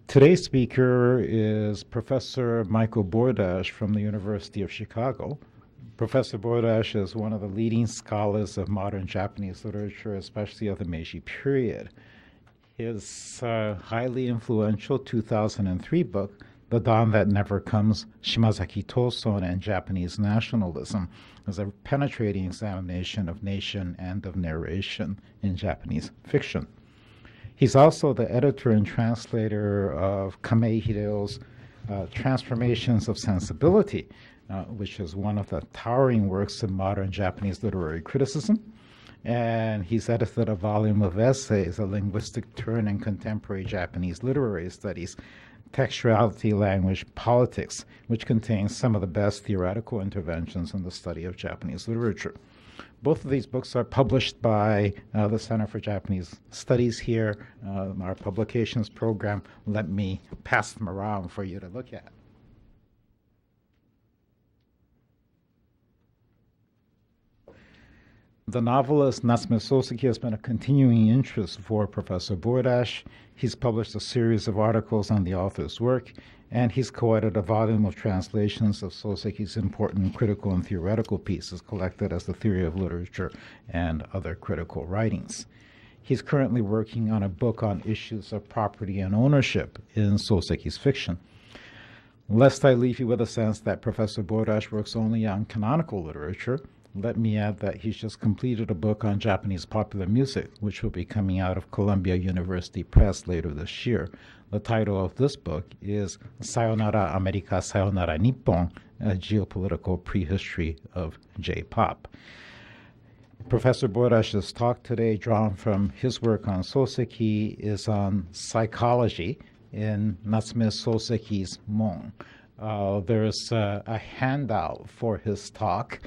Today's speaker is Professor Michael Bourdaghs from the University of Chicago. Professor Bourdaghs is one of the leading scholars of modern Japanese literature, especially of the Meiji period. His highly influential 2003 book, The Dawn That Never Comes, Shimazaki Toson and Japanese Nationalism, is a penetrating examination of nation and of narration in Japanese fiction. He's also the editor and translator of Kamei Hideo's Transformations of Sensibility, which is one of the towering works in modern Japanese literary criticism. And he's edited a volume of essays, A Linguistic Turn in Contemporary Japanese Literary Studies, Textuality, Language, Politics, which contains some of the best theoretical interventions in the study of Japanese literature. Both of these books are published by the Center for Japanese Studies here, our publications program. Let me pass them around for you to look at. The novelist Natsume Sōseki has been a continuing interest for Professor Bourdaghs. He's published a series of articles on the author's work, and he's co-edited a volume of translations of Soseki's important critical and theoretical pieces collected as The Theory of Literature and Other Critical Writings. He's currently working on a book on issues of property and ownership in Soseki's fiction. Lest I leave you with a sense that Professor Bourdaghs works only on canonical literature, let me add that he's just completed a book on Japanese popular music, which will be coming out of Columbia University Press later this year. The title of this book is Sayonara America, Sayonara Nippon, a geopolitical prehistory of J-pop. Professor Bourdaghs' talk today, drawn from his work on Soseki, is on psychology in Natsume Sōseki's Mon. There's a handout for his talk.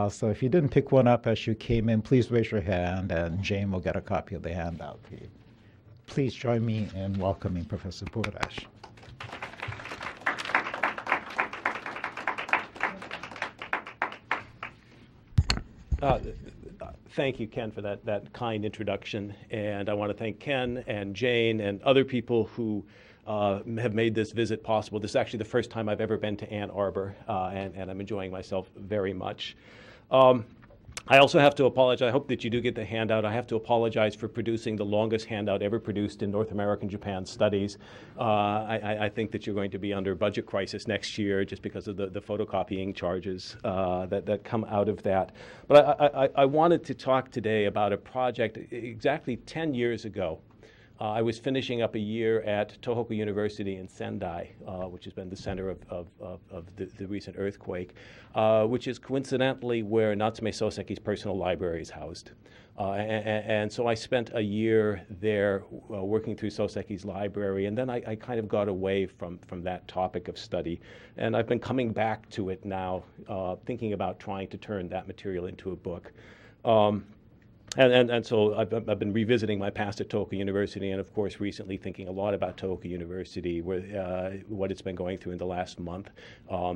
So if you didn't pick one up as you came in, please raise your hand and Jane will get a copy of the handout to you. Please join me in welcoming Professor Bourdaghs. Thank you, Ken, for that kind introduction. And I want to thank Ken and Jane and other people who have made this visit possible. This is actually the first time I've ever been to Ann Arbor, and I'm enjoying myself very much. I also have to apologize. I hope that you do get the handout. I have to apologize for producing the longest handout ever produced in North American Japan studies. I think that you're going to be under budget crisis next year just because of the photocopying charges that come out of that. But I wanted to talk today about a project exactly 10 years ago. I was finishing up a year at Tohoku University in Sendai, which has been the center of the recent earthquake, which is coincidentally where Natsume Soseki's personal library is housed. And so I spent a year there working through Soseki's library, and then I kind of got away from that topic of study. And I've been coming back to it now, thinking about trying to turn that material into a book. And so I've been revisiting my past at Tohoku University, and of course recently thinking a lot about Tohoku University, what it's been going through in the last month.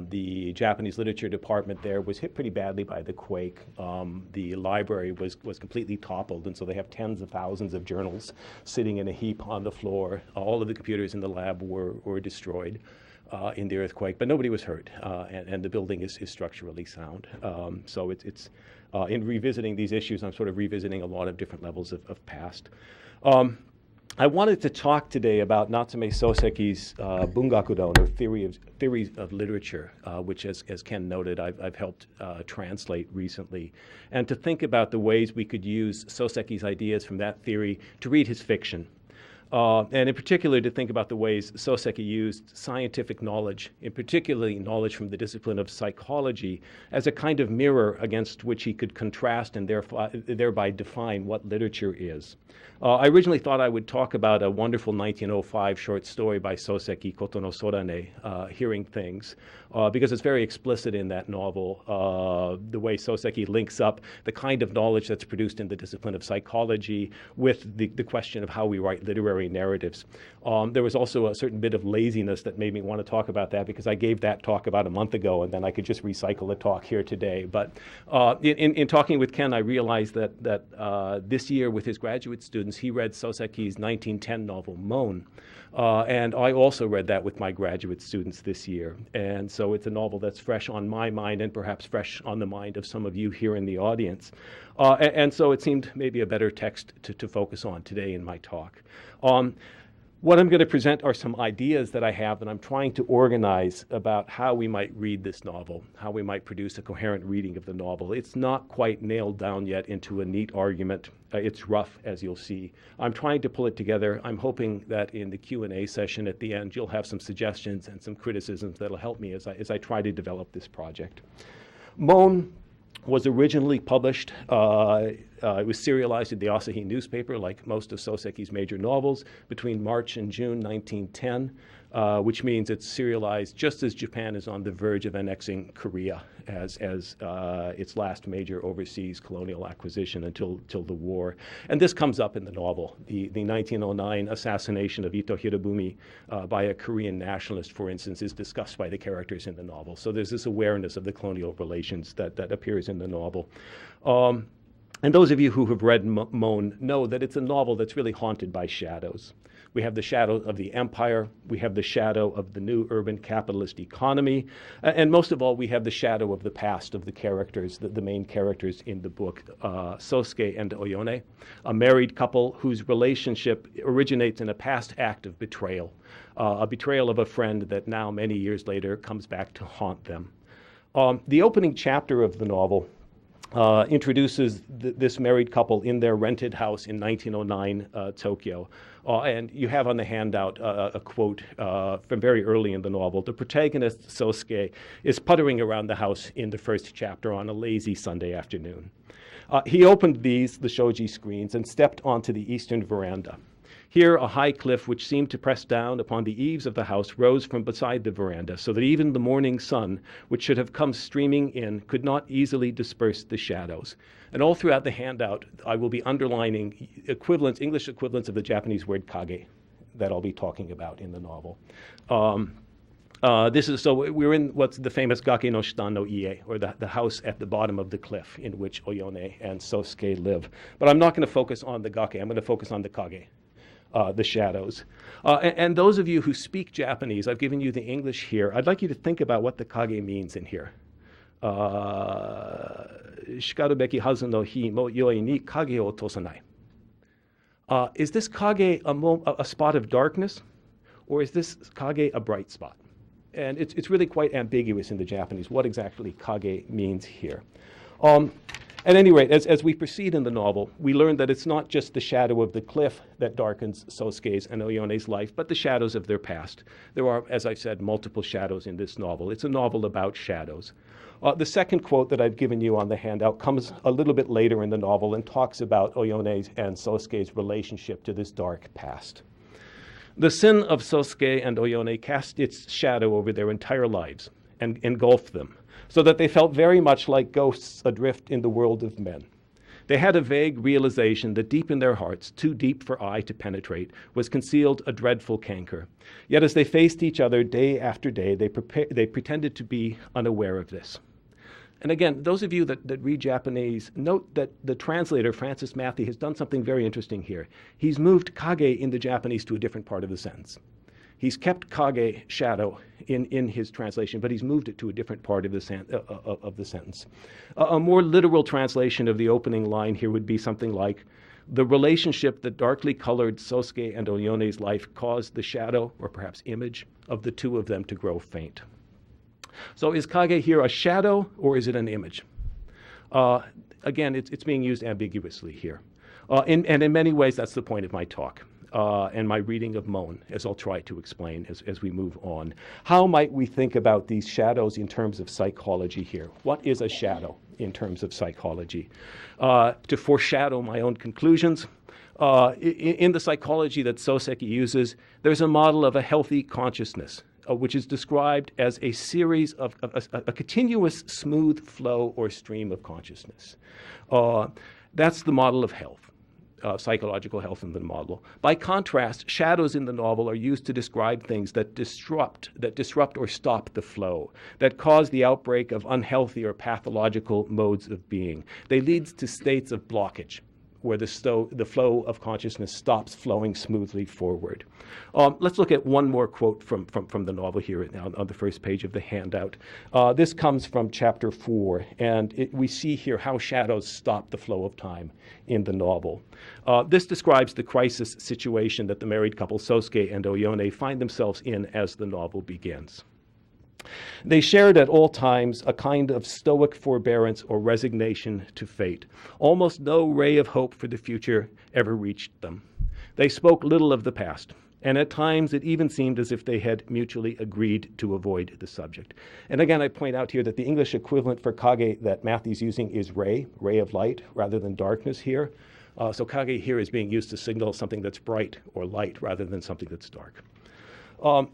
The Japanese literature department there was hit pretty badly by the quake. The library was completely toppled, and so they have tens of thousands of journals sitting in a heap on the floor. All of the computers in the lab were destroyed in the earthquake, but nobody was hurt, and the building is structurally sound. So it's in revisiting these issues, I'm sort of revisiting a lot of different levels of past. I wanted to talk today about Natsume Soseki's Bungakudon, or theories of literature, which, as Ken noted, I've helped translate recently, and to think about the ways we could use Soseki's ideas from that theory to read his fiction. And in particular, to think about the ways Soseki used scientific knowledge, in particularly knowledge from the discipline of psychology, as a kind of mirror against which he could contrast and thereby define what literature is. I originally thought I would talk about a wonderful 1905 short story by Soseki, Koto no Sorane, Hearing Things, because it's very explicit in that novel, the way Soseki links up the kind of knowledge that's produced in the discipline of psychology with the question of how we write literary narratives. There was also a certain bit of laziness that made me want to talk about that, because I gave that talk about a month ago, and then I could just recycle the talk here today. But in talking with Ken, I realized that this year with his graduate students, he read Soseki's 1910 novel, Mon, And I also read that with my graduate students this year. And so it's a novel that's fresh on my mind and perhaps fresh on the mind of some of you here in the audience. And so it seemed maybe a better text to focus on today in my talk. What I'm going to present are some ideas that I have that I'm trying to organize about how we might read this novel, how we might produce a coherent reading of the novel. It's not quite nailed down yet into a neat argument. It's rough, as you'll see. I'm trying to pull it together. I'm hoping that in the Q&A session at the end, you'll have some suggestions and some criticisms that'll help me as I try to develop this project. Mon was originally published, it was serialized in the Asahi newspaper, like most of Soseki's major novels, between March and June 1910, which means it's serialized just as Japan is on the verge of annexing Korea as its last major overseas colonial acquisition until the war. And this comes up in the novel. The 1909 assassination of Ito Hirobumi by a Korean nationalist, for instance, is discussed by the characters in the novel. So there's this awareness of the colonial relations that appears in the novel. And those of you who have read Mon know that it's a novel that's really haunted by shadows. We have the shadow of the empire, we have the shadow of the new urban capitalist economy, and most of all, we have the shadow of the past of the characters, the main characters in the book, Sōseki and Oyone, a married couple whose relationship originates in a past act of betrayal, a betrayal of a friend that now, many years later, comes back to haunt them. The opening chapter of the novel introduces this married couple in their rented house in 1909 Tokyo. And you have on the handout a quote from very early in the novel. The protagonist, Sōseki, is puttering around the house in the first chapter on a lazy Sunday afternoon. He opened the shoji screens and stepped onto the eastern veranda. Here, a high cliff which seemed to press down upon the eaves of the house rose from beside the veranda, so that even the morning sun, which should have come streaming in, could not easily disperse the shadows. And all throughout the handout, I will be underlining English equivalents of the Japanese word kage that I'll be talking about in the novel. So we're in what's the famous Gake no Shita no Ie, or the house at the bottom of the cliff in which Oyone and Sōseki live. But I'm not going to focus on the Gake, I'm going to focus on the kage. The shadows. And those of you who speak Japanese, I've given you the English here. I'd like you to think about what the kage means in here. Shikarubeki hazu no hi mo yoi ni kage o tosanai. Is this kage a spot of darkness, or is this kage a bright spot? And it's really quite ambiguous in the Japanese what exactly kage means here. At any rate, as we proceed in the novel, we learn that it's not just the shadow of the cliff that darkens Sosuke's and Oyone's life, but the shadows of their past. There are, as I said, multiple shadows in this novel. It's a novel about shadows. The second quote that I've given you on the handout comes a little bit later in the novel and talks about Oyone's and Sosuke's relationship to this dark past. The sin of Soseki and Oyone cast its shadow over their entire lives and engulfed them, so that they felt very much like ghosts adrift in the world of men. They had a vague realization that deep in their hearts, too deep for eye to penetrate, was concealed a dreadful canker. Yet as they faced each other day after day, they pretended to be unaware of this. And again, those of you that read Japanese, note that the translator, Francis Matthey, has done something very interesting here. He's moved kage in the Japanese to a different part of the sentence. He's kept kage, shadow, in his translation, but he's moved it to a different part of the sentence. A more literal translation of the opening line here would be something like, the relationship that darkly colored Soseki and Oyone's life caused the shadow, or perhaps image, of the two of them to grow faint. So is kage here a shadow, or is it an image? Again, it's being used ambiguously here. And in many ways, that's the point of my talk. And my reading of Mon, as I'll try to explain as we move on. How might we think about these shadows in terms of psychology here? What is a shadow in terms of psychology? To foreshadow my own conclusions, in the psychology that Soseki uses, there's a model of a healthy consciousness, which is described as a series of a continuous smooth flow or stream of consciousness. That's the model of health. Psychological health in the model. By contrast, shadows in the novel are used to describe things that disrupt or stop the flow, that cause the outbreak of unhealthy or pathological modes of being. They lead to states of blockage, where the flow of consciousness stops flowing smoothly forward. Let's look at one more quote from the novel here on the first page of the handout. This comes from chapter 4, and we see here how shadows stop the flow of time in the novel. This describes the crisis situation that the married couple Sōseki and Oyone find themselves in as the novel begins. They shared at all times a kind of stoic forbearance or resignation to fate. Almost no ray of hope for the future ever reached them. They spoke little of the past, and at times it even seemed as if they had mutually agreed to avoid the subject. And again, I point out here that the English equivalent for kage that Matthew's using is ray of light, rather than darkness here. So kage here is being used to signal something that's bright or light rather than something that's dark.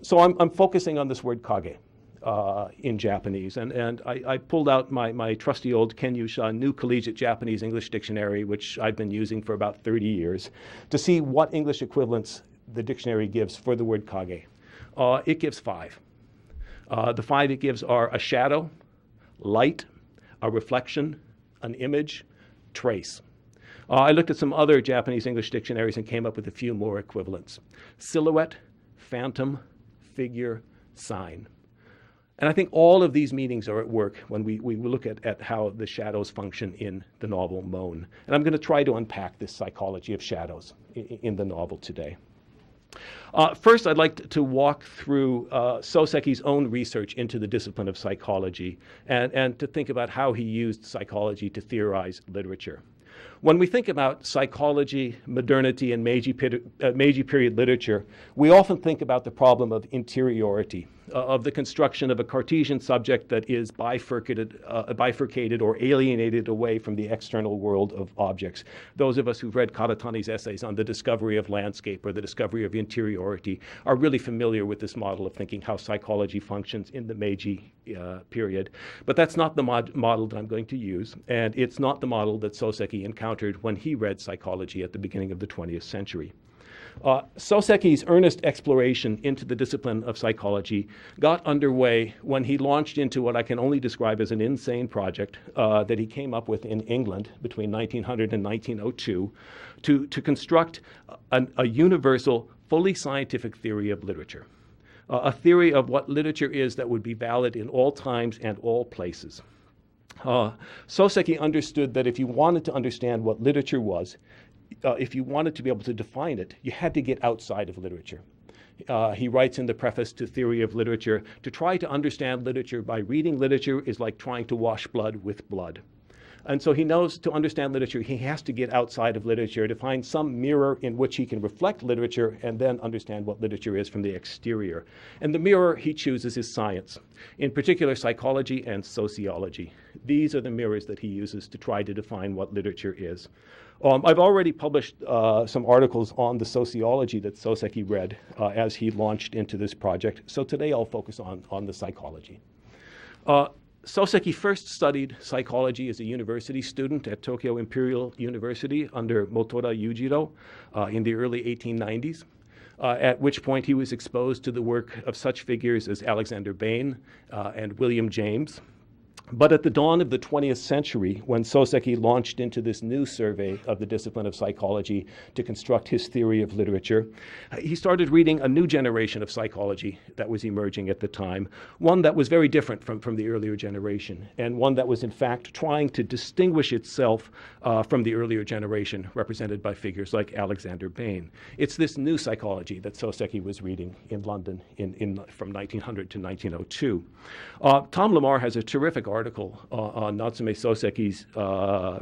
So I'm focusing on this word kage. In Japanese. And I pulled out my trusty old Kenyusha New Collegiate Japanese English Dictionary, which I've been using for about 30 years, to see what English equivalents the dictionary gives for the word kage. It gives 5. The 5 it gives are a shadow, light, a reflection, an image, trace. I looked at some other Japanese English dictionaries and came up with a few more equivalents. Silhouette, phantom, figure, sign. And I think all of these meanings are at work when we look at how the shadows function in the novel Moan. And I'm going to try to unpack this psychology of shadows in the novel today. First, I'd like to walk through Soseki's own research into the discipline of psychology and to think about how he used psychology to theorize literature. When we think about psychology, modernity, and Meiji period literature, we often think about the problem of interiority, of the construction of a Cartesian subject that is bifurcated or alienated away from the external world of objects. Those of us who've read Karatani's essays on the discovery of landscape or the discovery of interiority are really familiar with this model of thinking how psychology functions in the Meiji period. But that's not the model that I'm going to use, and it's not the model that Soseki encountered when he read psychology at the beginning of the 20th century. Soseki's earnest exploration into the discipline of psychology got underway when he launched into what I can only describe as an insane project that he came up with in England between 1900 and 1902 to construct a universal, fully scientific theory of literature. A theory of what literature is that would be valid in all times and all places. Soseki understood that if you wanted to understand what literature was, if you wanted to be able to define it, you had to get outside of literature. He writes in the preface to Theory of Literature, to try to understand literature by reading literature is like trying to wash blood with blood. And so he knows to understand literature, he has to get outside of literature to find some mirror in which he can reflect literature and then understand what literature is from the exterior. And the mirror he chooses is science, in particular psychology and sociology. These are the mirrors that he uses to try to define what literature is. I've already published some articles on the sociology that Soseki read as he launched into this project. So today I'll focus on the psychology. Soseki first studied psychology as a university student at Tokyo Imperial University under Motora Yujiro in the early 1890s, at which point he was exposed to the work of such figures as Alexander Bain and William James. But at the dawn of the 20th century, when Soseki launched into this new survey of the discipline of psychology to construct his theory of literature, he started reading a new generation of psychology that was emerging at the time, one that was very different from the earlier generation, and one that was in fact trying to distinguish itself from the earlier generation represented by figures like Alexander Bain. It's this new psychology that Soseki was reading in London from 1900 to 1902. Tom Lamar has a terrific article on Natsume Soseki's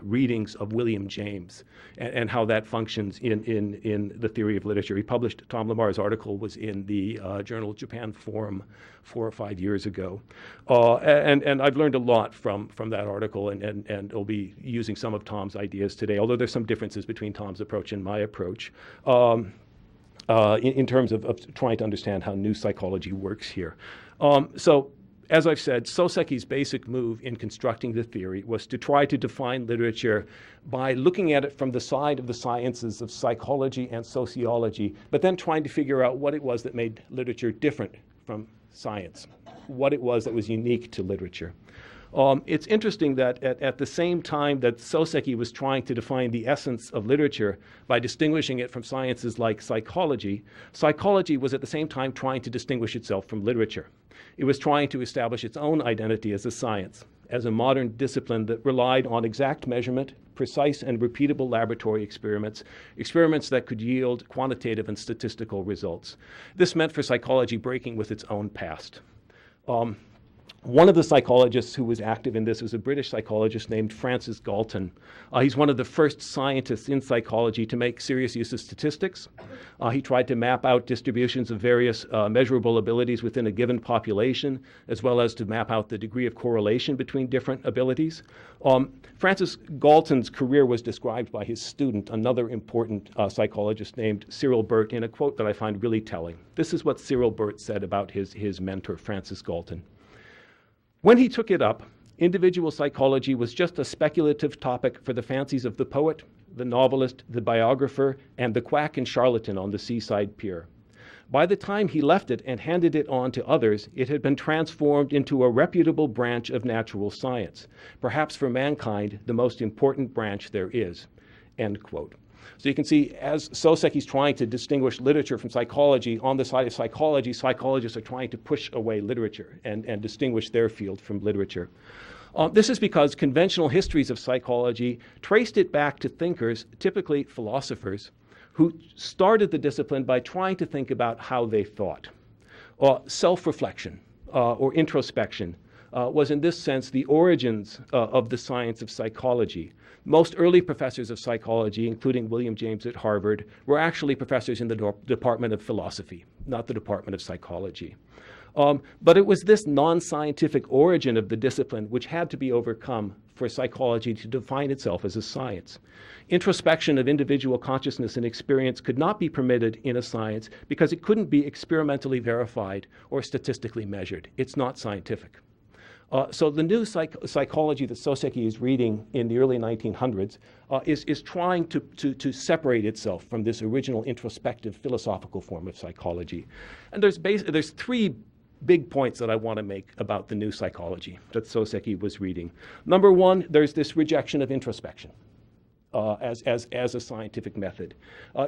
readings of William James and how that functions in the theory of literature. He published, Tom Lamar's article was in the journal Japan Forum 4 or 5 years ago. And I've learned a lot from that article and I'll be using some of Tom's ideas today, although there's some differences between Tom's approach and my approach in terms of trying to understand how new psychology works here. So, as I've said, Soseki's basic move in constructing the theory was to try to define literature by looking at it from the side of the sciences of psychology and sociology, but then trying to figure out what it was that made literature different from science, what it was that was unique to literature. It's interesting that at the same time that Sōseki was trying to define the essence of literature by distinguishing it from sciences like psychology, psychology was at the same time trying to distinguish itself from literature. It was trying to establish its own identity as a science, as a modern discipline that relied on exact measurement, precise and repeatable laboratory experiments that could yield quantitative and statistical results. This meant for psychology breaking with its own past. One of the psychologists who was active in this was a British psychologist named Francis Galton. He's one of the first scientists in psychology to make serious use of statistics. He tried to map out distributions of various measurable abilities within a given population, as well as to map out the degree of correlation between different abilities. Francis Galton's career was described by his student, another important psychologist named Cyril Burt, in a quote that I find really telling. This is what Cyril Burt said about his mentor, Francis Galton. When he took it up, individual psychology was just a speculative topic for the fancies of the poet, the novelist, the biographer, and the quack and charlatan on the seaside pier. By the time he left it and handed it on to others, it had been transformed into a reputable branch of natural science, perhaps for mankind the most important branch there is, end quote. So you can see, as Sōseki's trying to distinguish literature from psychology, on the side of psychology, psychologists are trying to push away literature and distinguish their field from literature. This is because conventional histories of psychology traced it back to thinkers, typically philosophers, who started the discipline by trying to think about how they thought. Self-reflection or introspection was in this sense the origins of the science of psychology. Most early professors of psychology, including William James at Harvard, were actually professors in the Department of Philosophy, not the Department of Psychology. But it was this non-scientific origin of the discipline which had to be overcome for psychology to define itself as a science. Introspection of individual consciousness and experience could not be permitted in a science because it couldn't be experimentally verified or statistically measured. It's not scientific. So the new psychology that Sōseki is reading in the early 1900s is trying to separate itself from this original introspective philosophical form of psychology. And there's three big points that I want to make about the new psychology that Sōseki was reading. Number one, there's this rejection of introspection as a scientific method.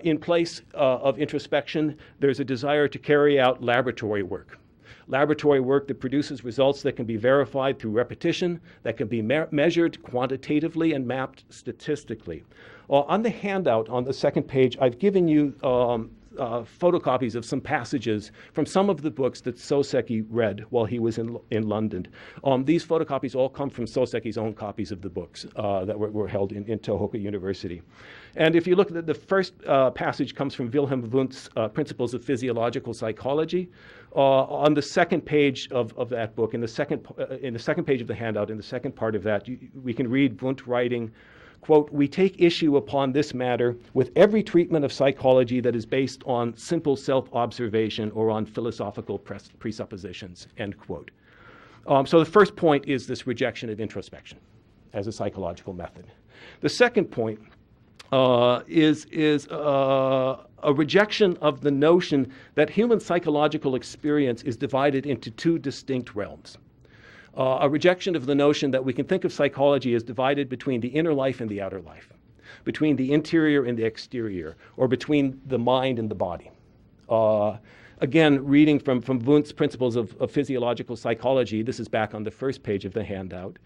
In place of introspection, there's a desire to carry out laboratory work. Laboratory work that produces results that can be verified through repetition, that can be measured quantitatively and mapped statistically. On the handout on the second page, I've given you photocopies of some passages from some of the books that Sōseki read while he was in London. These photocopies all come from Sōseki's own copies of the books that were held in Tohoku University. And if you look at the first passage comes from Wilhelm Wundt's Principles of Physiological Psychology. On the second page of that book, in the second page of the handout, in the second part of that, we can read Wundt writing, quote, "We take issue upon this matter with every treatment of psychology that is based on simple self-observation or on philosophical presuppositions," end quote. So the first point is this rejection of introspection as a psychological method. The second point is a rejection of the notion that human psychological experience is divided into two distinct realms. A rejection of the notion that we can think of psychology as divided between the inner life and the outer life, between the interior and the exterior, or between the mind and the body. Again, reading from Wundt's Principles of Physiological Psychology, this is back on the first page of the handout.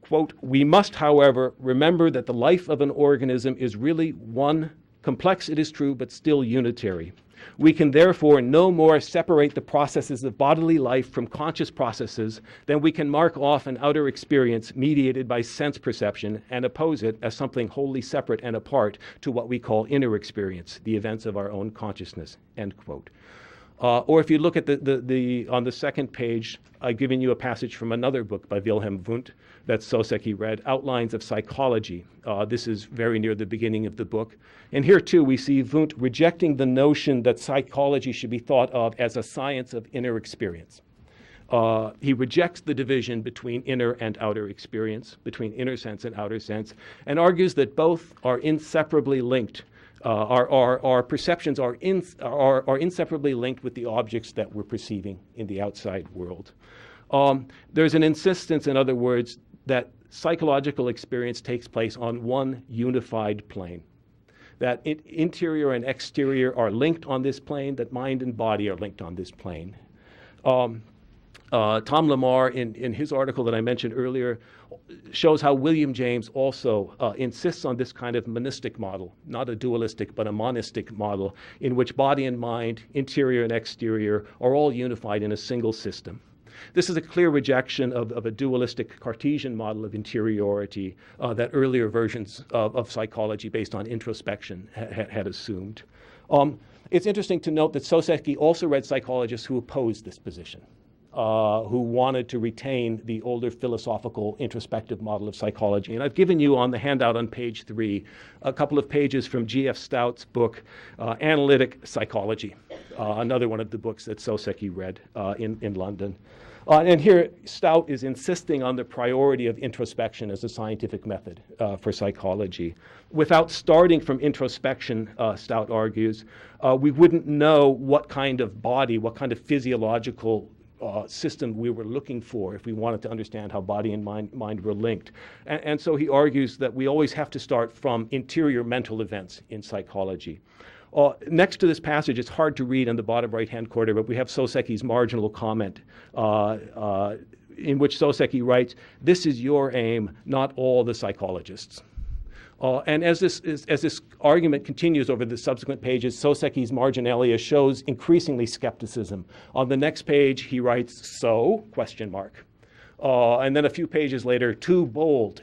Quote, "We must, however, remember that the life of an organism is really one, complex it is true, but still unitary. We can therefore no more separate the processes of bodily life from conscious processes than we can mark off an outer experience mediated by sense perception and oppose it as something wholly separate and apart to what we call inner experience, the events of our own consciousness," end quote. Or if you look at on the second page, I've given you a passage from another book by Wilhelm Wundt that Sōseki read, Outlines of Psychology. This is very near the beginning of the book. And here too we see Wundt rejecting the notion that psychology should be thought of as a science of inner experience. He rejects the division between inner and outer experience, between inner sense and outer sense, and argues that both are inseparably linked. Our perceptions are inseparably linked with the objects that we're perceiving in the outside world. There's an insistence, in other words, that psychological experience takes place on one unified plane, that interior and exterior are linked on this plane, that mind and body are linked on this plane. Tom Lamar, in his article that I mentioned earlier, shows how William James also insists on this kind of monistic model, not a dualistic, but a monistic model, in which body and mind, interior and exterior, are all unified in a single system. This is a clear rejection of a dualistic Cartesian model of interiority that earlier versions of psychology based on introspection had assumed. It's interesting to note that Soseki also read psychologists who opposed this position, who wanted to retain the older philosophical introspective model of psychology. And I've given you on the handout on page 3 a couple of pages from G.F. Stout's book, Analytic Psychology, another one of the books that Soseki read in London. And here, Stout is insisting on the priority of introspection as a scientific method for psychology. Without starting from introspection, Stout argues, we wouldn't know what kind of body, what kind of physiological system we were looking for if we wanted to understand how body and mind were linked. And so he argues that we always have to start from interior mental events in psychology. Next to this passage, it's hard to read in the bottom right-hand corner, but we have Soseki's marginal comment in which Soseki writes, "This is your aim, not all the psychologists." And as this argument continues over the subsequent pages, Soseki's marginalia shows increasingly skepticism. On the next page, he writes, "So?" ? And then a few pages later, "Too bold!" !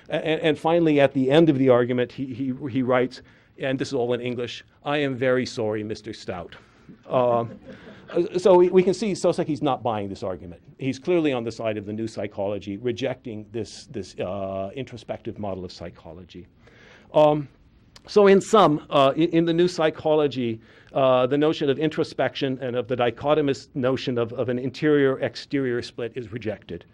And finally, at the end of the argument, he writes, and this is all in English, "I am very sorry, Mr. Stout." So we can see Soseki's not buying this argument. He's clearly on the side of the new psychology, rejecting this introspective model of psychology. So in sum, in the new psychology, the notion of introspection and of the dichotomous notion of an interior-exterior split is rejected.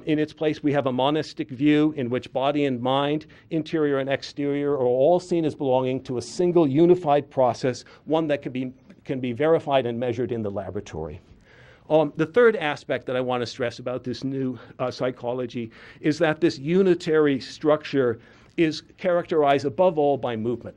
In its place, we have a monistic view in which body and mind, interior and exterior, are all seen as belonging to a single unified process, one that can be verified and measured in the laboratory. The third aspect that I want to stress about this new psychology is that this unitary structure is characterized above all by movement,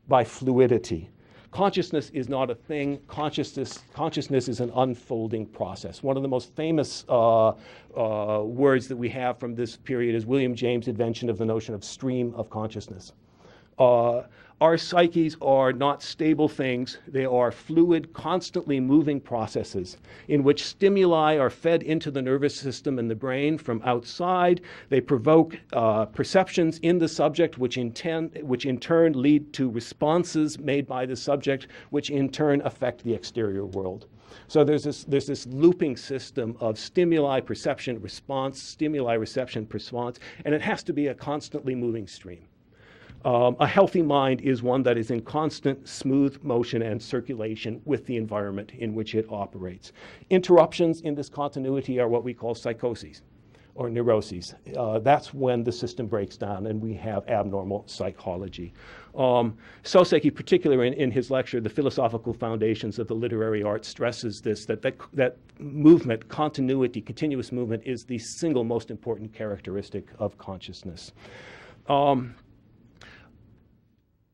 by fluidity. Consciousness is not a thing. Consciousness is an unfolding process. One of the most famous words that we have from this period is William James' invention of the notion of stream of consciousness. Our psyches are not stable things. They are fluid, constantly moving processes in which stimuli are fed into the nervous system and the brain from outside. They provoke perceptions in the subject, which in turn lead to responses made by the subject, which in turn affect the exterior world. So there's this looping system of stimuli, perception, response, stimuli, reception, response, and it has to be a constantly moving stream. A healthy mind is one that is in constant, smooth motion and circulation with the environment in which it operates. Interruptions in this continuity are what we call psychoses or neuroses. That's when the system breaks down and we have abnormal psychology. Soseki, particularly in his lecture, The Philosophical Foundations of the Literary Arts, stresses this, that movement, continuity, continuous movement is the single most important characteristic of consciousness.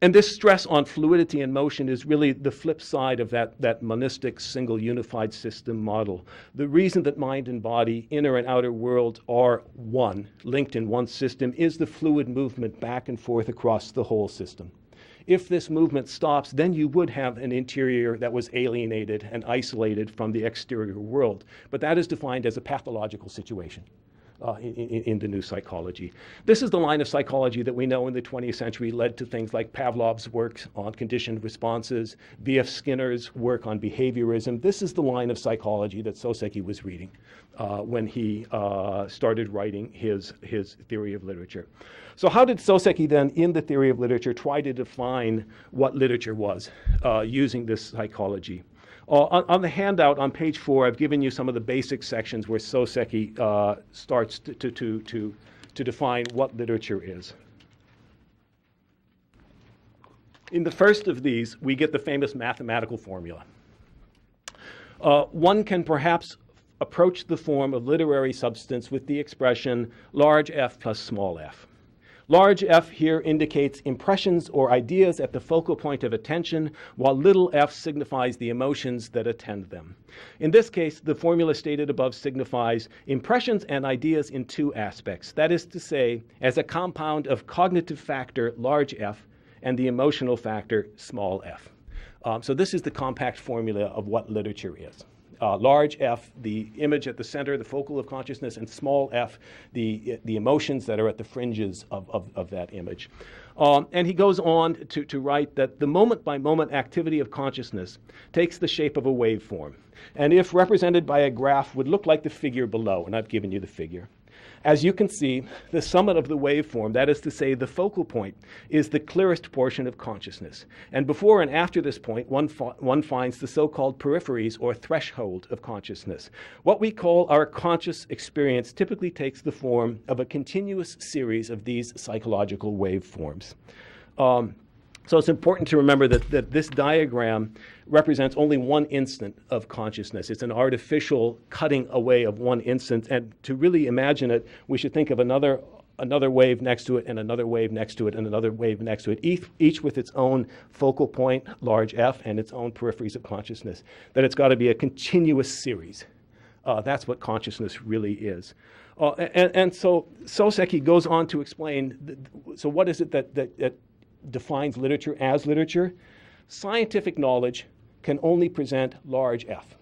And this stress on fluidity and motion is really the flip side of that monistic, single, unified system model. The reason that mind and body, inner and outer world, are one, linked in one system, is the fluid movement back and forth across the whole system. If this movement stops, then you would have an interior that was alienated and isolated from the exterior world. But that is defined as a pathological situation. In the new psychology. This is the line of psychology that we know in the 20th century led to things like Pavlov's work on conditioned responses, B.F. Skinner's work on behaviorism. This is the line of psychology that Soseki was reading when he started writing his theory of literature. So how did Soseki then, in the theory of literature, try to define what literature was using this psychology? On the handout on page 4, I've given you some of the basic sections where Soseki starts to define what literature is. In the first of these, we get the famous mathematical formula. One can perhaps approach the form of literary substance with the expression large F plus small f. Large F here indicates impressions or ideas at the focal point of attention, while little f signifies the emotions that attend them. In this case, the formula stated above signifies impressions and ideas in two aspects. That is to say, as a compound of cognitive factor, large F, and the emotional factor, small f. So this is the compact formula of what literature is. Large F, the image at the center, the focal of consciousness, and small f, the emotions that are at the fringes of that image. And he goes on to write that the moment-by-moment activity of consciousness takes the shape of a waveform, and if represented by a graph would look like the figure below, and I've given you the figure. As you can see, the summit of the waveform, that is to say the focal point, is the clearest portion of consciousness. And before and after this point, one finds the so-called peripheries or threshold of consciousness. What we call our conscious experience typically takes the form of a continuous series of these psychological waveforms. So it's important to remember that this diagram represents only one instant of consciousness. It's an artificial cutting away of one instant. And to really imagine it, we should think of another wave next to it, and another wave next to it, and another wave next to it, each with its own focal point, large F, and its own peripheries of consciousness. That it's got to be a continuous series. That's what consciousness really is. And so Soseki goes on to explain, so what is it that defines literature as literature? Scientific knowledge can only present large F,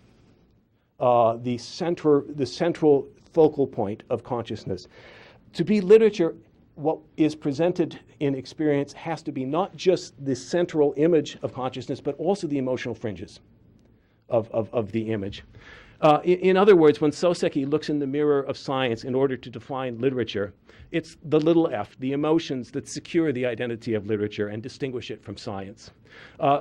the central focal point of consciousness. To be literature, what is presented in experience has to be not just the central image of consciousness, but also the emotional fringes of the image. In other words, when Soseki looks in the mirror of science in order to define literature, it's the little f, the emotions that secure the identity of literature and distinguish it from science.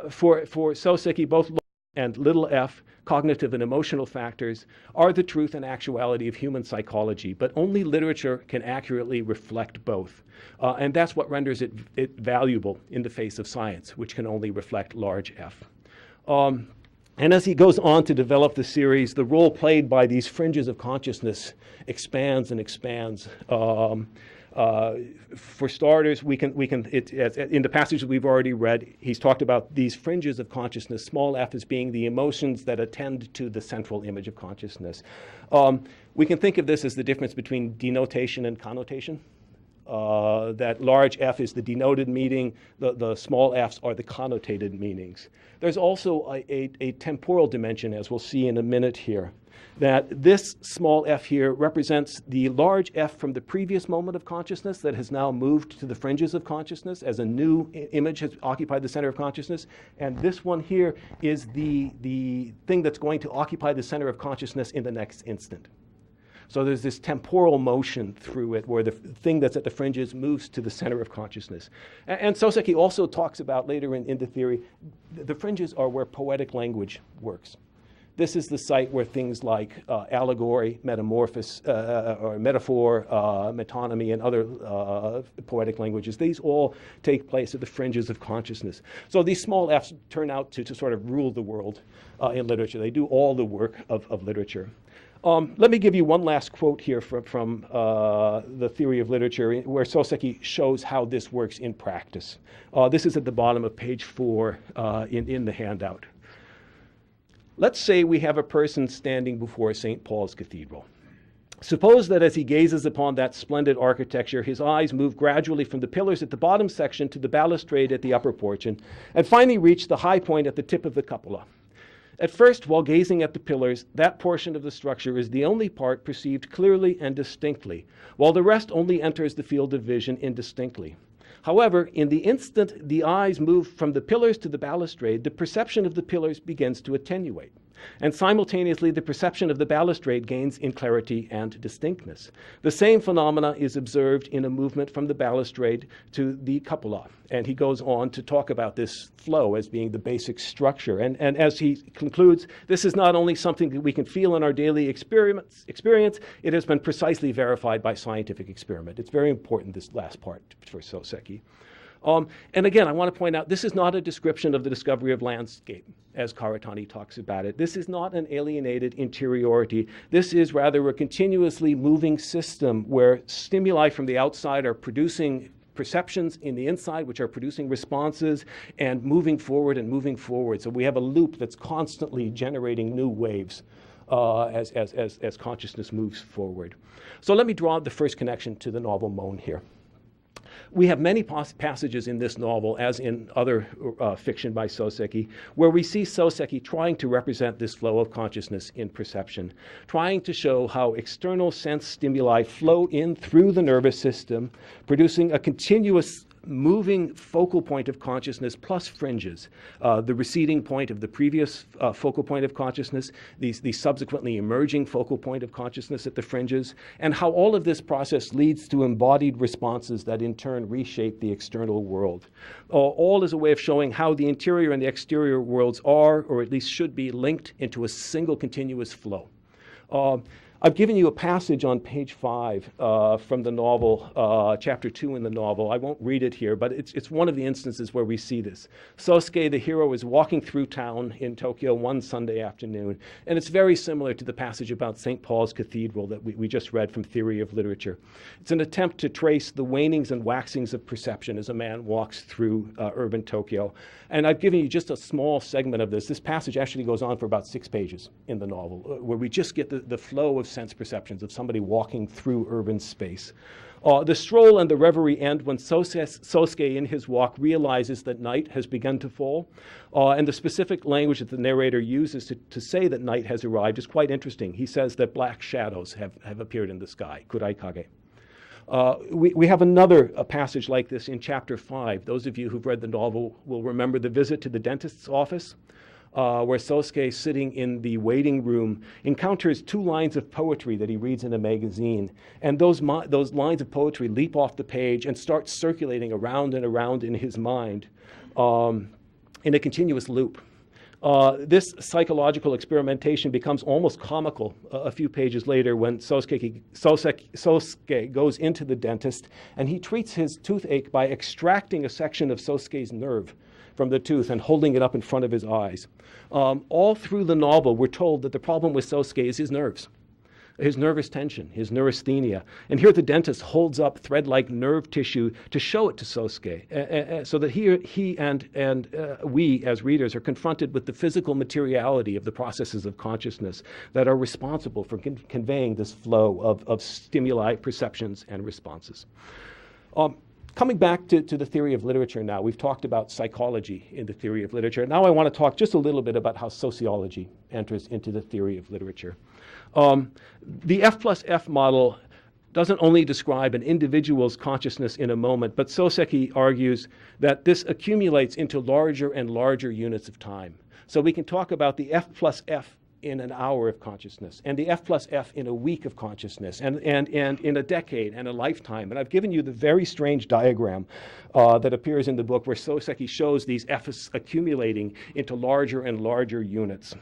For Soseki, both and little f, cognitive and emotional factors, are the truth and actuality of human psychology, but only literature can accurately reflect both. And that's what renders it valuable in the face of science, which can only reflect large F. And as he goes on to develop the series, the role played by these fringes of consciousness expands and expands. For starters, in the passages we've already read, he's talked about these fringes of consciousness, small f, as being the emotions that attend to the central image of consciousness. We can think of this as the difference between denotation and connotation. That large F is the denoted meaning, the small f's are the connotated meanings. There's also a temporal dimension, as we'll see in a minute here, that this small f here represents the large F from the previous moment of consciousness that has now moved to the fringes of consciousness as a new image has occupied the center of consciousness. And this one here is the thing that's going to occupy the center of consciousness in the next instant. So there's this temporal motion through it where the thing that's at the fringes moves to the center of consciousness. And Soseki also talks about later in the theory, the fringes are where poetic language works. This is the site where things like allegory, metamorphosis, or metaphor, metonymy, and other poetic languages, these all take place at the fringes of consciousness. So these small f's turn out to sort of rule the world in literature. They do all the work of literature. Let me give you one last quote here from the theory of literature, where Soseki shows how this works in practice. This is at the bottom of page 4 in the handout. Let's say we have a person standing before St. Paul's Cathedral. Suppose that as he gazes upon that splendid architecture, his eyes move gradually from the pillars at the bottom section to the balustrade at the upper portion, and finally reach the high point at the tip of the cupola. At first, while gazing at the pillars, that portion of the structure is the only part perceived clearly and distinctly, while the rest only enters the field of vision indistinctly. However, in the instant the eyes move from the pillars to the balustrade, the perception of the pillars begins to attenuate. And simultaneously, the perception of the balustrade gains in clarity and distinctness. The same phenomena is observed in a movement from the balustrade to the cupola. And he goes on to talk about this flow as being the basic structure. And as he concludes, this is not only something that we can feel in our daily experience, it has been precisely verified by scientific experiment. It's very important, this last part, for Soseki. And again, I want to point out, this is not a description of the discovery of landscape, as Karatani talks about it. This is not an alienated interiority. This is rather a continuously moving system where stimuli from the outside are producing perceptions in the inside, which are producing responses and moving forward and moving forward. So we have a loop that's constantly generating new waves as consciousness moves forward. So let me draw the first connection to the novel Moan here. We have many passages in this novel, as in other fiction by Sōseki, where we see Sōseki trying to represent this flow of consciousness in perception, trying to show how external sense stimuli flow in through the nervous system, producing a continuous moving focal point of consciousness plus fringes, the receding point of the previous focal point of consciousness, the subsequently emerging focal point of consciousness at the fringes, and how all of this process leads to embodied responses that in turn reshape the external world. All is a way of showing how the interior and the exterior worlds are, or at least should be, linked into a single continuous flow. I've given you a passage on page 5 from the novel, chapter 2 in the novel. I won't read it here, but it's one of the instances where we see this. Sosuke, the hero, is walking through town in Tokyo one Sunday afternoon, and it's very similar to the passage about St. Paul's Cathedral that we just read from Theory of Literature. It's an attempt to trace the wanings and waxings of perception as a man walks through urban Tokyo. And I've given you just a small segment of this. This passage actually goes on for about 6 pages in the novel, where we just get the flow of sense perceptions of somebody walking through urban space. The stroll and the reverie end when Sosuke in his walk realizes that night has begun to fall. And the specific language that the narrator uses to say that night has arrived is quite interesting. He says that black shadows have appeared in the sky, kuraikage. We have another passage like this in chapter 5. Those of you who've read the novel will remember the visit to the dentist's office, where Sosuke, sitting in the waiting room, encounters 2 lines of poetry that he reads in a magazine. And those lines of poetry leap off the page and start circulating around and around in his mind in a continuous loop. This psychological experimentation becomes almost comical a few pages later when Sosuke goes into the dentist, and he treats his toothache by extracting a section of Sosuke's nerve from the tooth and holding it up in front of his eyes. All through the novel, we're told that the problem with Sosuke is his nerves, his nervous tension, his neurasthenia. And here the dentist holds up thread-like nerve tissue to show it to Sosuke, so that he and we as readers are confronted with the physical materiality of the processes of consciousness that are responsible for conveying this flow of stimuli, perceptions, and responses. Coming back to the theory of literature now, we've talked about psychology in the theory of literature. Now I want to talk just a little bit about how sociology enters into the theory of literature. The F+F model doesn't only describe an individual's consciousness in a moment, but Sōseki argues that this accumulates into larger and larger units of time. So we can talk about the F+F in an hour of consciousness, and the F+F in a week of consciousness, and in a decade and a lifetime. And I've given you the very strange diagram that appears in the book where Sōseki shows these F's accumulating into larger and larger units.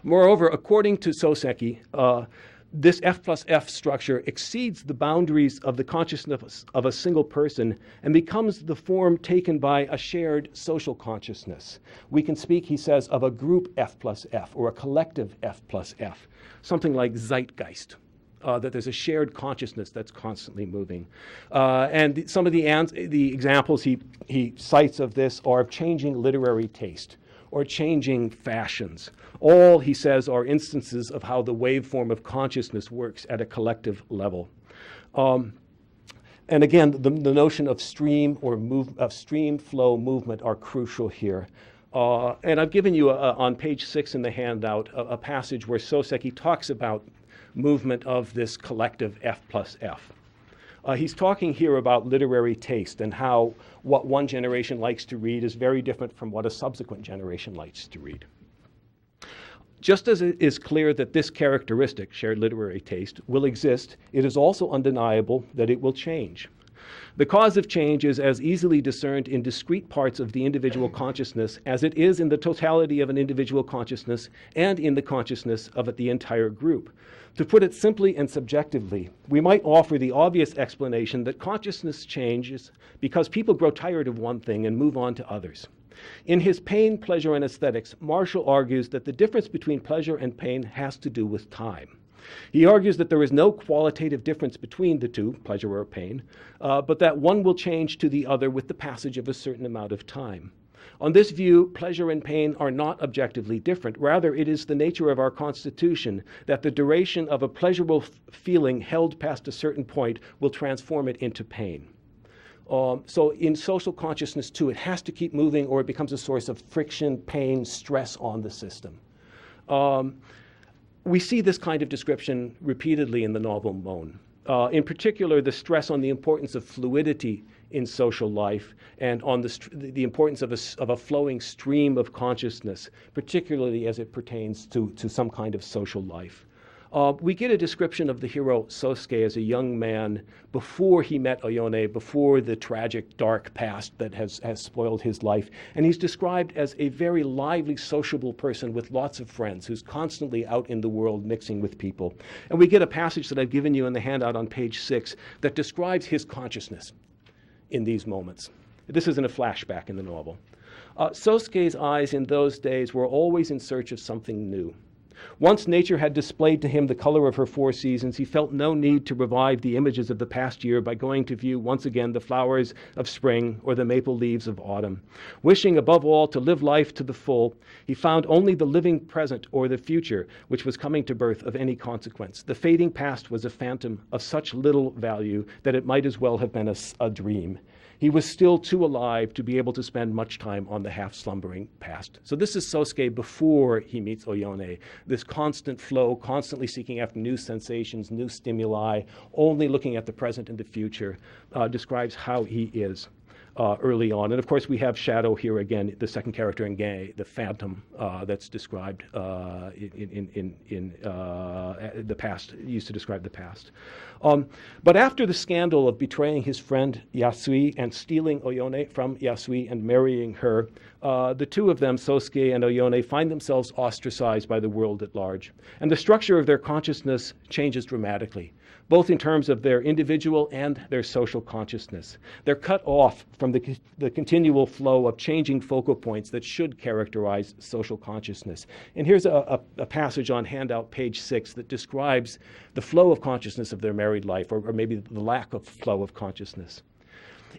Moreover, according to Sōseki, this F+F structure exceeds the boundaries of the consciousness of a single person and becomes the form taken by a shared social consciousness. We can speak, he says, of a group F+F or a collective F+F, something like zeitgeist. That there's a shared consciousness that's constantly moving. And some of the examples he cites of this are of changing literary taste or changing fashions. All, he says, are instances of how the waveform of consciousness works at a collective level. And again, the notion of stream or stream flow movement are crucial here. And I've given you on page 6 in the handout a passage where Sōseki talks about movement of this collective F+F. He's talking here about literary taste and how what one generation likes to read is very different from what a subsequent generation likes to read. Just as it is clear that this characteristic, shared literary taste, will exist, it is also undeniable that it will change. The cause of change is as easily discerned in discrete parts of the individual consciousness as it is in the totality of an individual consciousness and in the consciousness of the entire group. To put it simply and subjectively, we might offer the obvious explanation that consciousness changes because people grow tired of one thing and move on to others. In his Pain, Pleasure, and Aesthetics, Marshall argues that the difference between pleasure and pain has to do with time. He argues that there is no qualitative difference between the two, pleasure or pain, but that one will change to the other with the passage of a certain amount of time. On this view, pleasure and pain are not objectively different. Rather, it is the nature of our constitution that the duration of a pleasurable feeling held past a certain point will transform it into pain. So in social consciousness, too, it has to keep moving or it becomes a source of friction, pain, stress on the system. We see this kind of description repeatedly in the novel Moan. In particular, the stress on the importance of fluidity in social life and on the importance of a flowing stream of consciousness, particularly as it pertains to some kind of social life. We get a description of the hero Sōseki as a young man before he met Oyone, before the tragic, dark past that has spoiled his life. And he's described as a very lively, sociable person with lots of friends who's constantly out in the world mixing with people. And we get a passage that I've given you in the handout on page 6 that describes his consciousness in these moments. This is in a flashback in the novel. Sōseki's eyes in those days were always in search of something new. Once nature had displayed to him the color of her 4 seasons, he felt no need to revive the images of the past year by going to view once again the flowers of spring or the maple leaves of autumn. Wishing above all to live life to the full, he found only the living present or the future which was coming to birth of any consequence. The fading past was a phantom of such little value that it might as well have been a dream. He was still too alive to be able to spend much time on the half-slumbering past. So this is Sōseki before he meets Oyone. This constant flow, constantly seeking after new sensations, new stimuli, only looking at the present and the future, describes how he is early on. And of course, we have Shadow here again, the second character in Gay, the phantom that's described in the past, used to describe the past. But after the scandal of betraying his friend Yasui and stealing Oyone from Yasui and marrying her, the two of them, Sōseki and Oyone, find themselves ostracized by the world at large. And the structure of their consciousness changes dramatically, both in terms of their individual and their social consciousness. They're cut off from the continual flow of changing focal points that should characterize social consciousness. And here's a passage on handout page 6 that describes the flow of consciousness of their married life, or maybe the lack of flow of consciousness.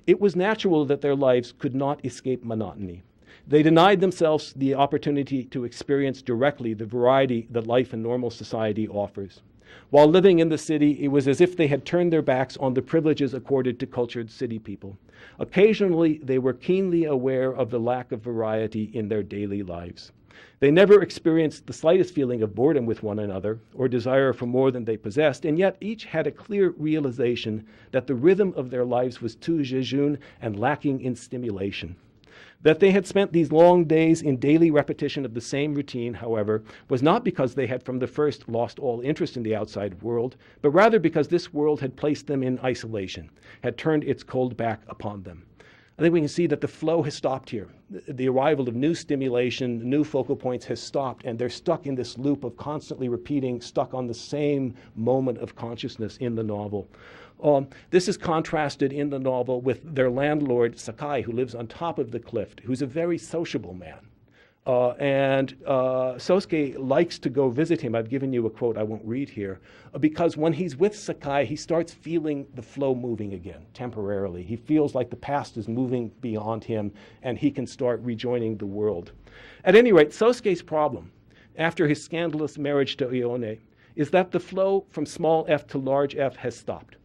It was natural that their lives could not escape monotony. They denied themselves the opportunity to experience directly the variety that life in normal society offers. While living in the city, it was as if they had turned their backs on the privileges accorded to cultured city people. Occasionally, they were keenly aware of the lack of variety in their daily lives. They never experienced the slightest feeling of boredom with one another or desire for more than they possessed, and yet each had a clear realization that the rhythm of their lives was too jejune and lacking in stimulation. That they had spent these long days in daily repetition of the same routine, however, was not because they had from the first lost all interest in the outside world, but rather because this world had placed them in isolation, had turned its cold back upon them. I think we can see that the flow has stopped here. The arrival of new stimulation, new focal points has stopped, and they're stuck in this loop of constantly repeating, stuck on the same moment of consciousness in the novel. This is contrasted in the novel with their landlord, Sakai, who lives on top of the cliff, who's a very sociable man. And Sōseki likes to go visit him. I've given you a quote I won't read here, because when he's with Sakai, he starts feeling the flow moving again, temporarily. He feels like the past is moving beyond him, and he can start rejoining the world. At any rate, Sōseki's problem, after his scandalous marriage to Oyone, is that the flow from small f to large F has stopped,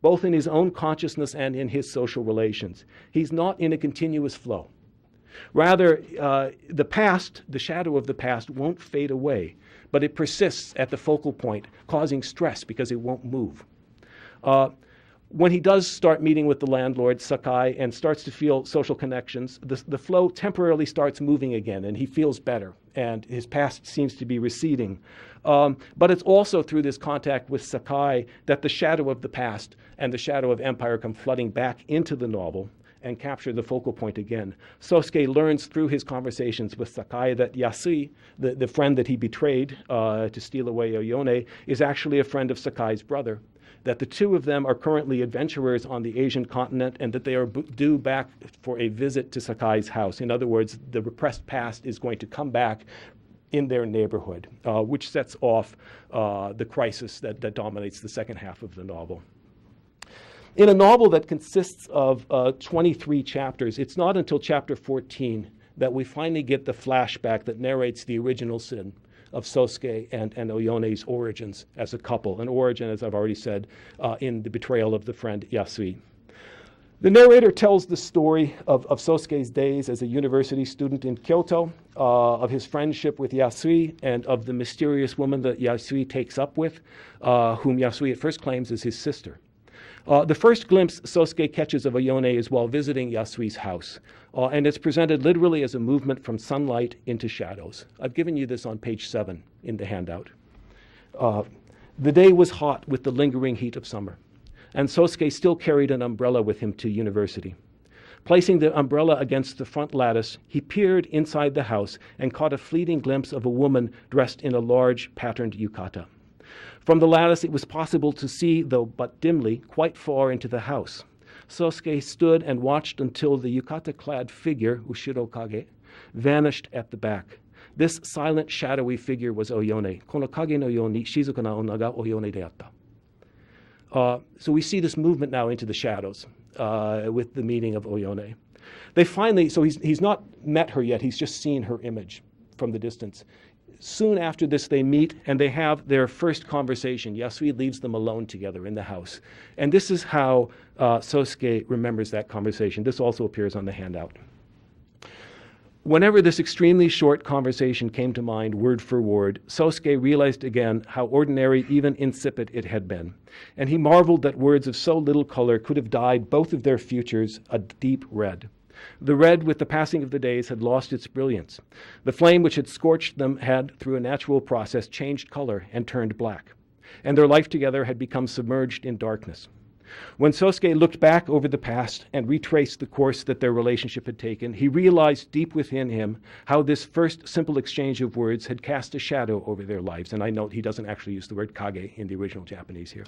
both in his own consciousness and in his social relations. He's not in a continuous flow. Rather, the past, the shadow of the past, won't fade away, but it persists at the focal point, causing stress because it won't move. When he does start meeting with the landlord, Sakai, and starts to feel social connections, the flow temporarily starts moving again, and he feels better, and his past seems to be receding. But it's also through this contact with Sakai that the shadow of the past and the shadow of empire come flooding back into the novel and capture the focal point again. Soseki learns through his conversations with Sakai that Yasui, the friend that he betrayed to steal away Oyone, is actually a friend of Sakai's brother, that the two of them are currently adventurers on the Asian continent, and that they are due back for a visit to Sakai's house. In other words, the repressed past is going to come back in their neighborhood, which sets off the crisis that dominates the second half of the novel. In a novel that consists of 23 chapters, it's not until chapter 14 that we finally get the flashback that narrates the original sin of Soseki and Oyone's origins as a couple, an origin, as I've already said, in the betrayal of the friend Yasui. The narrator tells the story of Soseki's days as a university student in Kyoto, of his friendship with Yasui, and of the mysterious woman that Yasui takes up with, whom Yasui at first claims is his sister. The first glimpse Soseki catches of Oyone is while visiting Yasui's house, and it's presented literally as a movement from sunlight into shadows. I've given you this on page 7 in the handout. The day was hot with the lingering heat of summer, and Soseki still carried an umbrella with him to university. Placing the umbrella against the front lattice, he peered inside the house and caught a fleeting glimpse of a woman dressed in a large patterned yukata. From the lattice, it was possible to see, though but dimly, quite far into the house. Soseki stood and watched until the yukata-clad figure, Ushiro Kage, vanished at the back. This silent, shadowy figure was Oyone. Kono kage no you ni shizuka na onna ga Oyone de atta. So we see this movement now into the shadows with the meeting of Oyone. They finally, so he's not met her yet, he's just seen her image from the distance. Soon after this, they meet and they have their first conversation. Yasui leaves them alone together in the house. And this is how Soseki remembers that conversation. This also appears on the handout. Whenever this extremely short conversation came to mind, word for word, Soseki realized again how ordinary, even insipid, it had been. And he marveled that words of so little color could have dyed both of their futures a deep red. The red, with the passing of the days, had lost its brilliance. The flame which had scorched them had, through a natural process, changed color and turned black. And their life together had become submerged in darkness. When Soseki looked back over the past and retraced the course that their relationship had taken, he realized deep within him how this first simple exchange of words had cast a shadow over their lives. And I note he doesn't actually use the word kage in the original Japanese here.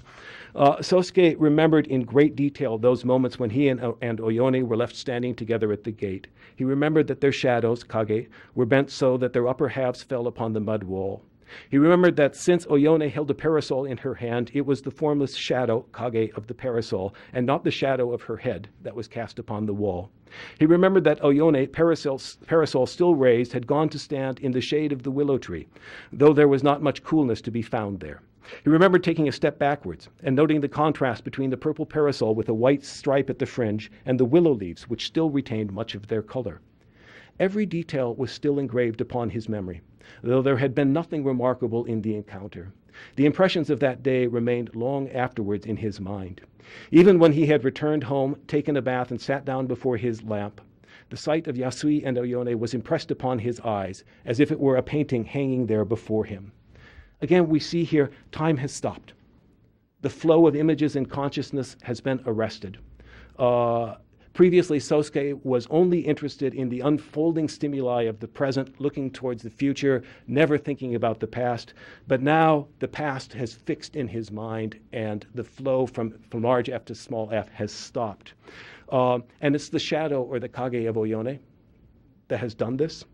Soseki remembered in great detail those moments when he and Oyone were left standing together at the gate. He remembered that their shadows, kage, were bent so that their upper halves fell upon the mud wall. He remembered that since Oyone held a parasol in her hand, it was the formless shadow, kage, of the parasol, and not the shadow of her head that was cast upon the wall. He remembered that Oyone, parasol still raised, had gone to stand in the shade of the willow tree, though there was not much coolness to be found there. He remembered taking a step backwards and noting the contrast between the purple parasol with a white stripe at the fringe and the willow leaves, which still retained much of their color. Every detail was still engraved upon his memory, though there had been nothing remarkable in the encounter. The impressions of that day remained long afterwards in his mind. Even when he had returned home, taken a bath, and sat down before his lamp, the sight of Yasui and Oyone was impressed upon his eyes, as if it were a painting hanging there before him. Again, we see here, time has stopped. The flow of images in consciousness has been arrested. Previously, Soseki was only interested in the unfolding stimuli of the present, looking towards the future, never thinking about the past. But now the past has fixed in his mind, and the flow from large F to small f has stopped. And it's the shadow or the kage of Oyone that has done this.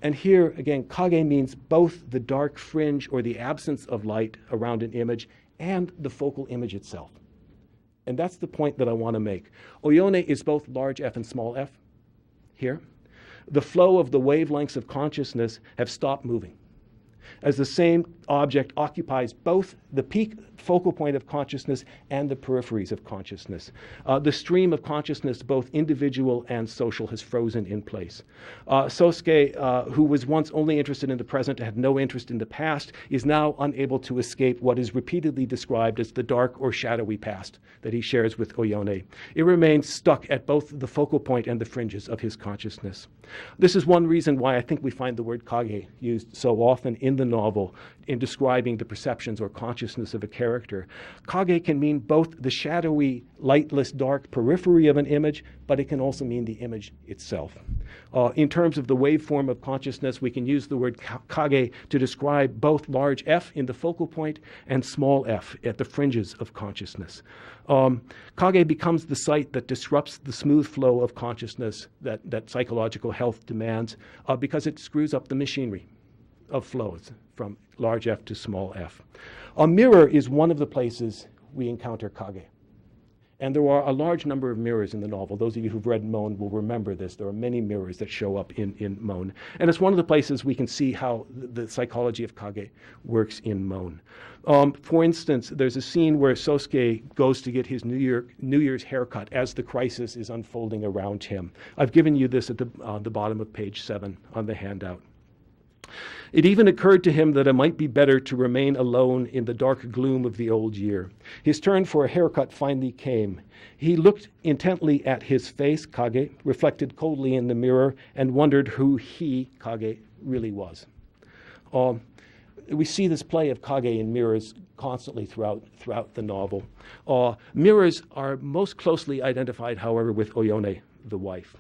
And here, again, kage means both the dark fringe or the absence of light around an image and the focal image itself. And that's the point that I want to make. Oyone is both large f and small f here. The flow of the wavelengths of consciousness have stopped moving. As the same object occupies both the peak focal point of consciousness and the peripheries of consciousness. The stream of consciousness, both individual and social, has frozen in place. Soseki, who was once only interested in the present, had no interest in the past, is now unable to escape what is repeatedly described as the dark or shadowy past that he shares with Oyone. It remains stuck at both the focal point and the fringes of his consciousness. This is one reason why I think we find the word kage used so often in the novel in describing the perceptions or consciousness of a character. Kage can mean both the shadowy, lightless, dark periphery of an image, but it can also mean the image itself. In terms of the waveform of consciousness, we can use the word kage to describe both large F in the focal point and small f at the fringes of consciousness. Kage becomes the site that disrupts the smooth flow of consciousness that psychological health demands because it screws up the machinery of flows from large f to small f. A mirror is one of the places we encounter kage. And there are a large number of mirrors in the novel. Those of you who've read Moan will remember this. There are many mirrors that show up in Moan. And it's one of the places we can see how the psychology of kage works in Moan. For instance, there's a scene where Soseki goes to get his New Year's haircut as the crisis is unfolding around him. I've given you this at the bottom of page 7 on the handout. It even occurred to him that it might be better to remain alone in the dark gloom of the old year. His turn for a haircut finally came. He looked intently at his face, Kage, reflected coldly in the mirror, and wondered who he, Kage, really was. We see this play of Kage in mirrors constantly throughout the novel. Mirrors are most closely identified, however, with Oyone, the wife.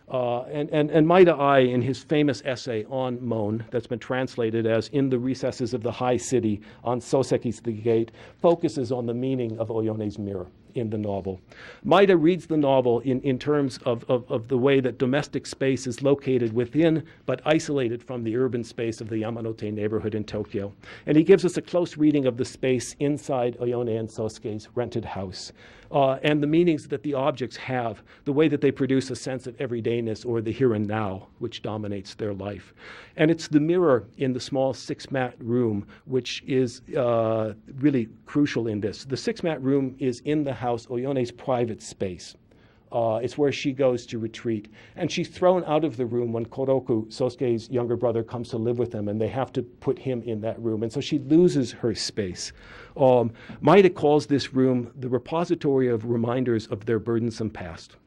And Maeda Ai, in his famous essay on Moan, that's been translated as In the Recesses of the High City on Soseki's The Gate, focuses on the meaning of Oyone's mirror in the novel. Maeda reads the novel in terms of the way that domestic space is located within but isolated from the urban space of the Yamanote neighborhood in Tokyo. And he gives us a close reading of the space inside Oyone and Sosuke's rented house. And the meanings that the objects have, the way that they produce a sense of everydayness or the here and now, which dominates their life. And it's the mirror in the small 6-mat room which is really crucial in this. The 6-mat room is in the house, Oyone's private space. It's where she goes to retreat. And she's thrown out of the room when Koroku, Sosuke's younger brother, comes to live with them, and they have to put him in that room. And so she loses her space. Maeda calls this room the repository of reminders of their burdensome past.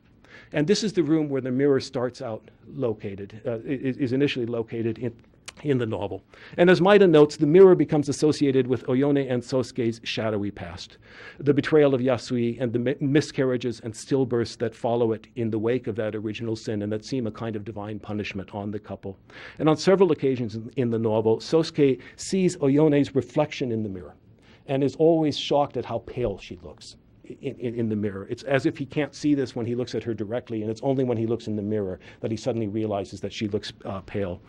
And this is the room where the mirror starts out located, is initially located in the novel. And as Maeda notes, the mirror becomes associated with Oyone and Sosuke's shadowy past, the betrayal of Yasui and the miscarriages and stillbirths that follow it in the wake of that original sin and that seem a kind of divine punishment on the couple. And on several occasions in the novel, Soseki sees Oyone's reflection in the mirror and is always shocked at how pale she looks in the mirror. It's as if he can't see this when he looks at her directly, and it's only when he looks in the mirror that he suddenly realizes that she looks pale.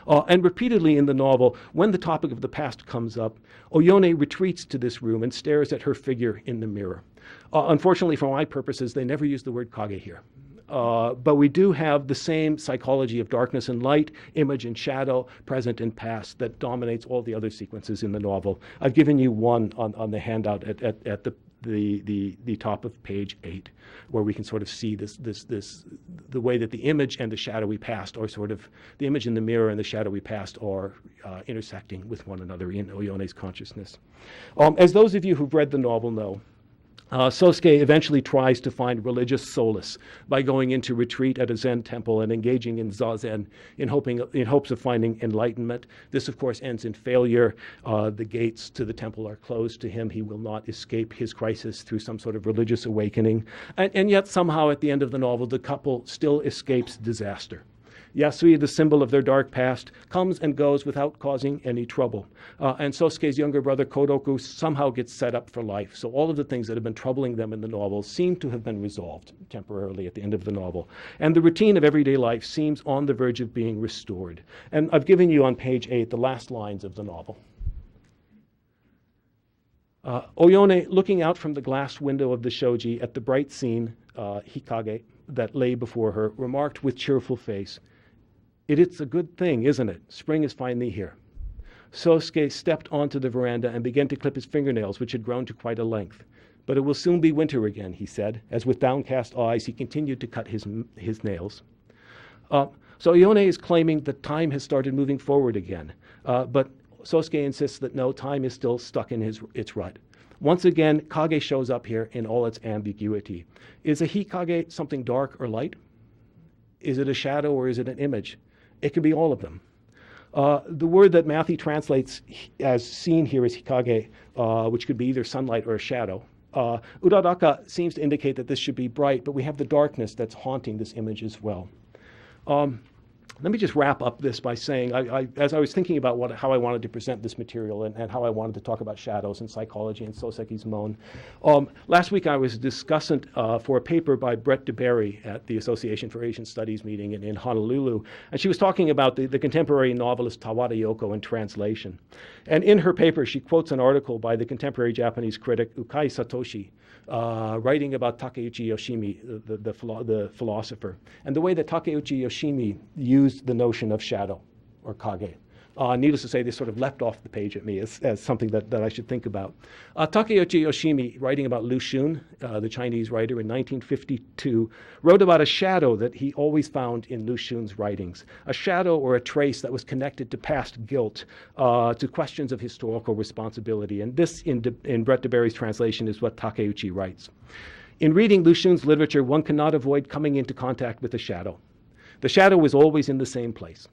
And repeatedly in the novel, when the topic of the past comes up, Oyone retreats to this room and stares at her figure in the mirror. Unfortunately, for my purposes, they never use the word kage here. But we do have the same psychology of darkness and light, image and shadow, present and past that dominates all the other sequences in the novel. I've given you one on the handout at the top of page 8, where we can sort of see the way that the image and the shadowy past are sort of, the image in the mirror and the shadowy past are intersecting with one another in Oyone's consciousness. As those of you who've read the novel know, Soseki eventually tries to find religious solace by going into retreat at a Zen temple and engaging in zazen in hopes of finding enlightenment. This, of course, ends in failure. The gates to the temple are closed to him. He will not escape his crisis through some sort of religious awakening. And yet somehow at the end of the novel, the couple still escapes disaster. Yasui, the symbol of their dark past, comes and goes without causing any trouble. And Sosuke's younger brother, Koroku, somehow gets set up for life. So all of the things that have been troubling them in the novel seem to have been resolved temporarily at the end of the novel. And the routine of everyday life seems on the verge of being restored. And I've given you on page 8 the last lines of the novel. Oyone, looking out from the glass window of the shoji at the bright scene, Hikage, that lay before her, remarked with cheerful face, "It's a good thing, isn't it? Spring is finally here." Sōseki stepped onto the veranda and began to clip his fingernails, which had grown to quite a length. But it will soon be winter again, he said, as with downcast eyes he continued to cut his nails. So Ione is claiming that time has started moving forward again, but Sōseki insists that no, time is still stuck in its rut. Once again, kage shows up here in all its ambiguity. Is a hikage something dark or light? Is it a shadow or is it an image? It can be all of them. The word that Matthew translates as seen here is hikage, which could be either sunlight or a shadow. Uraraka seems to indicate that this should be bright, but we have the darkness that's haunting this image as well. Let me just wrap up this by saying, as I was thinking about how I wanted to present this material and how I wanted to talk about shadows and psychology and Soseki's Mon, last week I was a discussant for a paper by Brett DeBerry at the Association for Asian Studies meeting in Honolulu, and she was talking about the contemporary novelist Tawada Yoko in translation. And in her paper, she quotes an article by the contemporary Japanese critic Ukai Satoshi, writing about Takeuchi Yoshimi, the philosopher, and the way that Takeuchi Yoshimi used the notion of shadow or kage. Needless to say, this sort of leapt off the page at me as something that I should think about. Takeuchi Yoshimi, writing about Lu Xun, the Chinese writer in 1952, wrote about a shadow that he always found in Lu Xun's writings, a shadow or a trace that was connected to past guilt, to questions of historical responsibility. And this, in Brett DeBerry's translation, is what Takeuchi writes. In reading Lu Xun's literature, one cannot avoid coming into contact with the shadow. The shadow is always in the same place.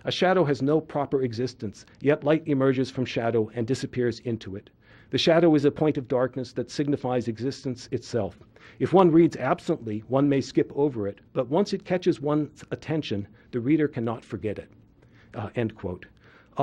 A shadow has no proper existence, yet light emerges from shadow and disappears into it. The shadow is a point of darkness that signifies existence itself. If one reads absently, one may skip over it, but once it catches one's attention, the reader cannot forget it. End quote.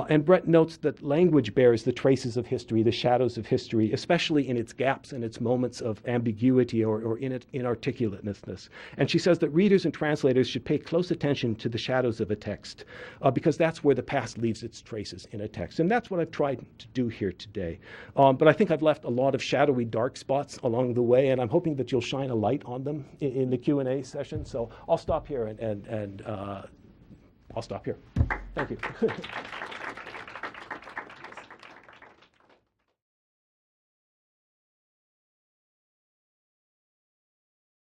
And Brett notes that language bears the traces of history, the shadows of history, especially in its gaps and its moments of ambiguity or inarticulateness. And she says that readers and translators should pay close attention to the shadows of a text, because that's where the past leaves its traces in a text. And that's what I've tried to do here today. But I think I've left a lot of shadowy dark spots along the way, and I'm hoping that you'll shine a light on them in the Q&A session. So I'll stop here and I'll stop here. Thank you.